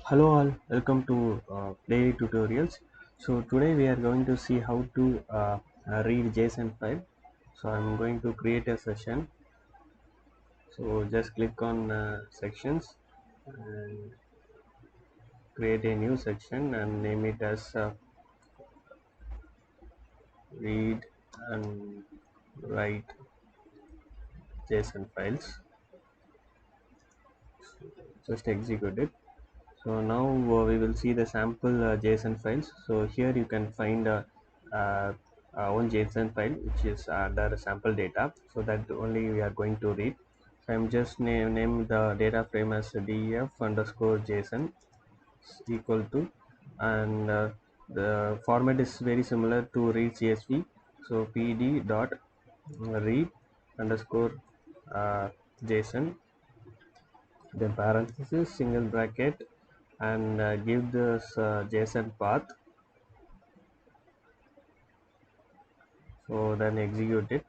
Hello all, welcome to Play Tutorials. So today we are going to see how to read JSON file. So I'm going to create a session. So just click on sections and create a new section and name it as read and write JSON files. Just execute it. So now we will see the sample JSON files. So here you can find uh, one JSON file which is under sample data. So that only we are going to read. So I'm just name the data frame as def underscore JSON equal to, and the format is very similar to read CSV. So pd dot read underscore JSON, then parenthesis single bracket, and give this JSON path. So then execute it.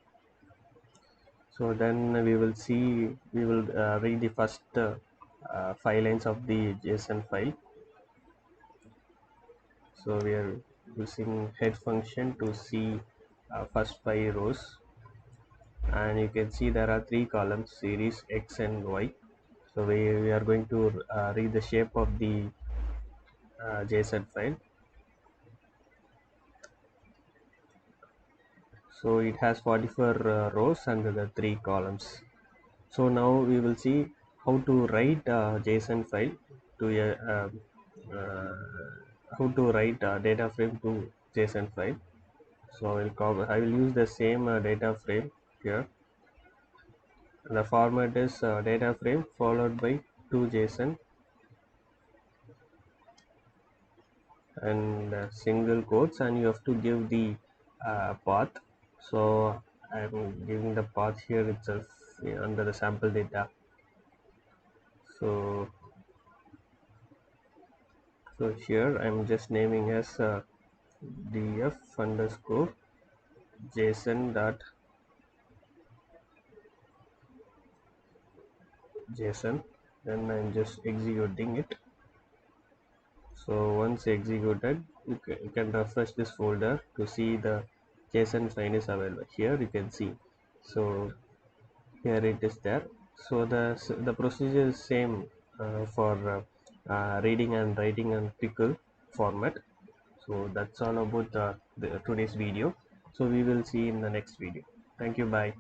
So then we will read the first 5 lines of the JSON file. So we are using head function to see first 5 rows, and you can see there are 3 columns, series X and Y. So we are going to read the shape of the JSON file. So it has 44 rows and the 3 columns. So now we will see how to write a JSON file to a uh, how to write a data frame to JSON file. So I will use the same data frame here. The format is data frame followed by 2 JSON and single quotes, and you have to give the path. So I'm giving the path here itself under the sample data. So here I'm just naming as df underscore JSON dot JSON. Then I'm just executing it. So once executed, you can refresh this folder to see the JSON file is available. Here you can see. So here it is there. So the procedure is same for reading and writing and pickle format. So that's all about today's video. So we will see in the next video. Thank you. Bye.